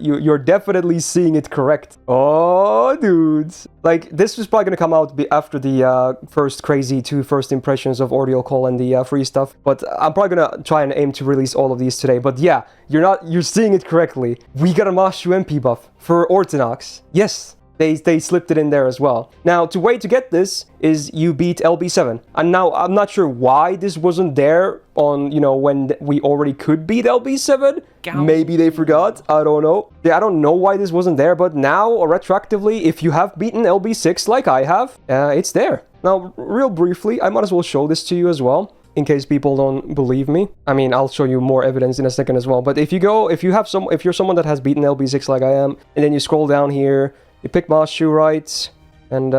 You're definitely seeing it correct. Oh, dudes. Like, this was probably gonna come out after the first crazy first impressions of Ordeal Call and the free stuff. But I'm probably gonna try and aim to release all of these today. But yeah, you're seeing it correctly. We got a Mashu MP buff for Orthodox. Yes. They slipped it in there as well. Now, the way to get this is you beat LB7. And now, I'm not sure why this wasn't there on, you know, when we already could beat LB7. Maybe they forgot. I don't know. Yeah, I don't know why this wasn't there, but now, or retroactively, if you have beaten LB6 like I have, it's there. Now, real briefly, I might as well show this to you as well, in case people don't believe me. I mean, I'll show you more evidence in a second as well. But if you're someone that has beaten LB6 like I am, and then you scroll down here, you pick Mashu, right? And,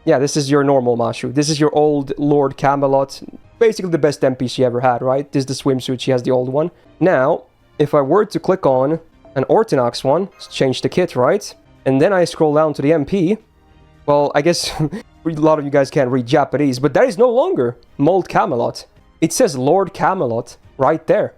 yeah, this is your normal Mashu. This is your old Lord Camelot. Basically the best MP she ever had, right? This is the swimsuit. She has the old one. Now, if I were to click on an Orthodox one, change the kit, right? And then I scroll down to the MP. Well, I guess a lot of you guys can't read Japanese, but that is no longer Mold Camelot. It says Lord Camelot right there.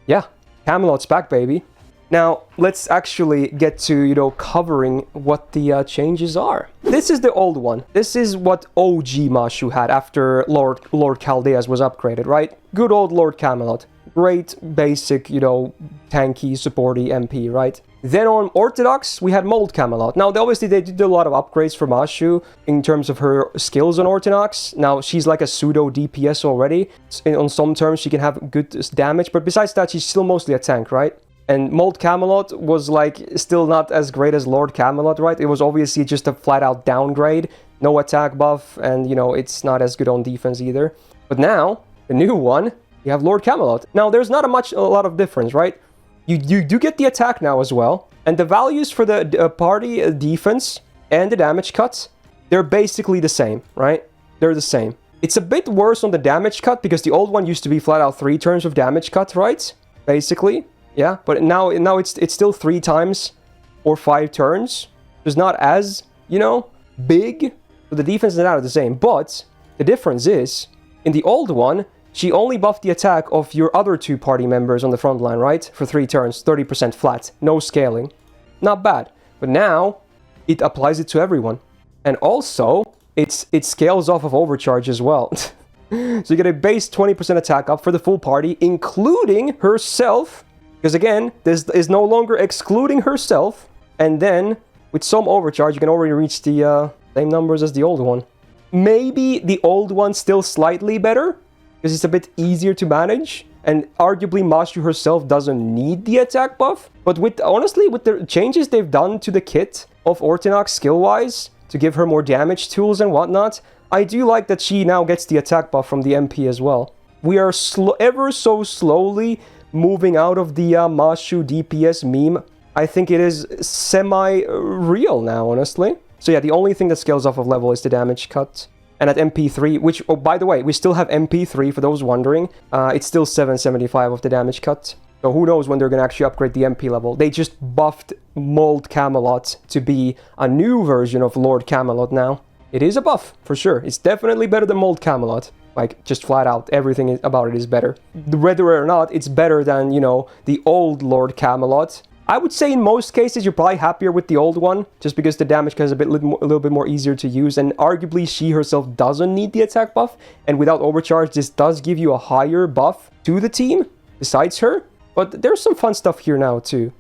Yeah, Camelot's back, baby. Now, let's actually get to, you know, covering what the changes are. This is the old one. This is what OG Mashu had after Lord Chaldeas was upgraded, right? Good old Lord Camelot. Great, basic, you know, tanky, supporty MP, right? Then on Orthodox, we had Mold Camelot. Now, obviously, they did a lot of upgrades for Mashu in terms of her skills on Orthodox. Now, she's like a pseudo DPS already. On some terms, she can have good damage, but besides that, she's still mostly a tank, right? And Mold Camelot was, like, still not as great as Lord Camelot, right? It was obviously just a flat-out downgrade. No attack buff, and, you know, it's not as good on defense either. But now, the new one, you have Lord Camelot. Now, there's not a lot of difference, right? You do get the attack now as well. And the values for the party defense and the damage cuts, they're basically the same, right? They're the same. It's a bit worse on the damage cut, because the old one used to be flat-out 3 turns of damage cut, right? Basically. Yeah, but now it's still 3 times or 5 turns. It's not as, you know, big. So the defense is not the same. But the difference is, in the old one, she only buffed the attack of your other 2 party members on the front line, right? For 3 turns, 30% flat, no scaling. Not bad. But now, it applies it to everyone. And also, it scales off of overcharge as well. So you get a base 20% attack up for the full party, including herself. Because again, this is no longer excluding herself. And then, with some overcharge, you can already reach the same numbers as the old one. Maybe the old one's still slightly better, because it's a bit easier to manage. And arguably, Mashu herself doesn't need the attack buff. But honestly, with the changes they've done to the kit of Orthodox skill-wise, to give her more damage tools and whatnot, I do like that she now gets the attack buff from the MP as well. We are ever so slowly moving out of the Mashu DPS meme. I think it is semi-real now, honestly. So yeah, the only thing that scales off of level is the damage cut. And at MP3, which, oh, by the way, we still have MP3 for those wondering. It's still 775 of the damage cut. So who knows when they're going to actually upgrade the MP level. They just buffed Mold Camelot to be a new version of Lord Camelot now. It is a buff, for sure. It's definitely better than Mold Camelot. Like, just flat out, everything about it is better. Whether or not it's better than, you know, the old Lord Camelot. I would say in most cases, you're probably happier with the old one, just because the damage is a little bit more easier to use, and arguably she herself doesn't need the attack buff, and without overcharge, this does give you a higher buff to the team, besides her. But there's some fun stuff here now, too.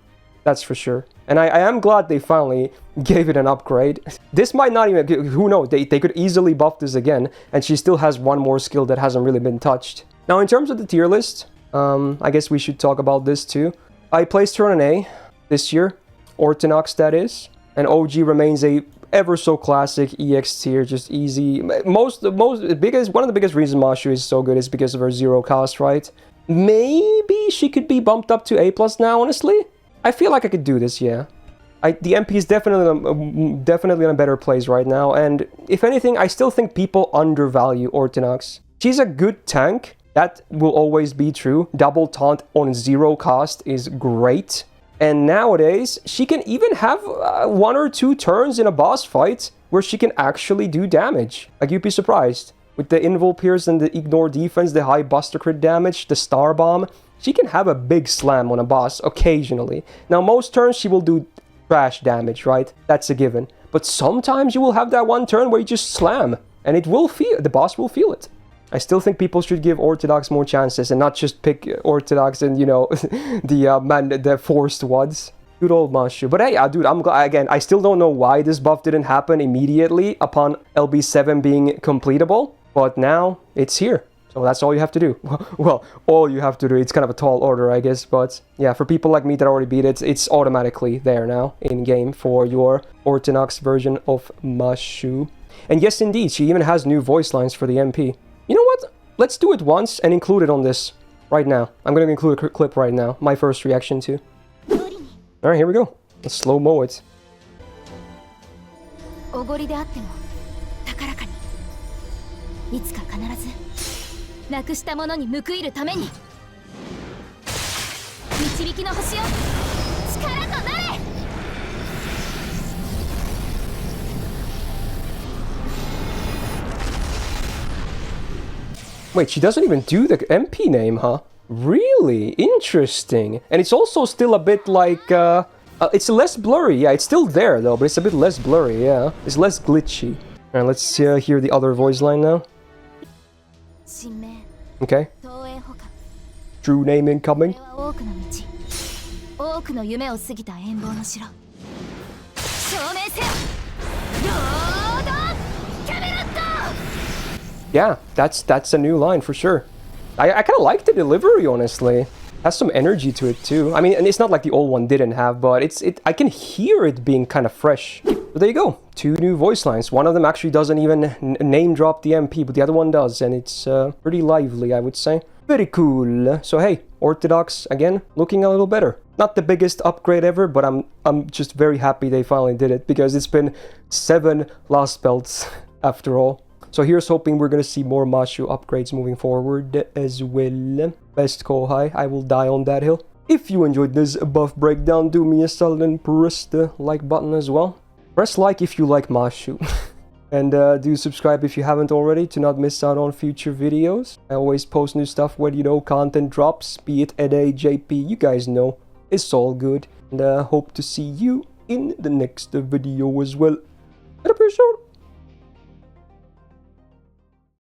That's for sure. And I am glad they finally gave it an upgrade. This might not even... Who knows? They could easily buff this again. And she still has one more skill that hasn't really been touched. Now, in terms of the tier list, I guess we should talk about this too. I placed her on an A this year. Orthodox, that is. And OG remains a ever so classic EX tier, just easy. One of the biggest reasons Mashu is so good is because of her 0 cost, right? Maybe she could be bumped up to A+ now, honestly. I feel like I could do this, yeah. The MP is definitely in a better place right now, and if anything, I still think people undervalue Orthodox. She's a good tank, that will always be true. Double taunt on 0 cost is great. And nowadays, she can even have 1 or 2 turns in a boss fight where she can actually do damage. Like, you'd be surprised. With the Invul Pierce and the Ignore defense, the high Buster crit damage, the Star Bomb, She can have a big slam on a boss occasionally. Now, most turns she will do trash damage, right? That's a given. But sometimes you will have that one turn where you just slam, and it will feel, the boss will feel it. I still think people should give Orthodox more chances and not just pick Orthodox and, you know, the forced ones. Good old mashu. But hey, dude, I'm glad, again, I still don't know why this buff didn't happen immediately upon LB7 being completable, but now it's here. So that's all you have to do. Well, all you have to do. It's kind of a tall order, I guess, but yeah, for people like me that already beat it, it's automatically there now in-game for your Orthodox version of mashu. And yes, indeed, she even has new voice lines for the MP. You know what? Let's do it once and include it on this right now. I'm going to include a clip right now. My first reaction to. Alright, here we go. Let's slow-mo it. おごりであっても高らかにいつか必ずなくしたものに報いるために導きの星よ力となれ Wait, she doesn't even do the MP name, huh? Really? Interesting. And it's also still a bit like, it's less blurry. Yeah, it's still there, though, but it's a bit less blurry, yeah. It's less glitchy. Alright, let's hear the other voice line now. Okay. True name incoming. Yeah, that's a new line for sure. I kind of like the delivery, honestly. Has some energy to it too. I mean, and it's not like the old one didn't have, but I can hear it being kind of fresh. But there you go, 2 new voice lines. One of them actually doesn't even name drop the MP, but the other one does, and it's pretty lively, I would say. Very cool. So hey, Orthodox again, looking a little better. Not the biggest upgrade ever, but I'm just very happy they finally did it because it's been 7 lost belts after all. So here's hoping we're gonna see more mashu upgrades moving forward as well. Best Kohai, I will die on that hill. If you enjoyed this buff breakdown, do me a solid and press the like button as well. Press like if you like mashu. And do subscribe if you haven't already to not miss out on future videos. I always post new stuff when, you know, content drops, be it NA, JP, you guys know. It's all good. And hope to see you in the next video as well. And appreciate it.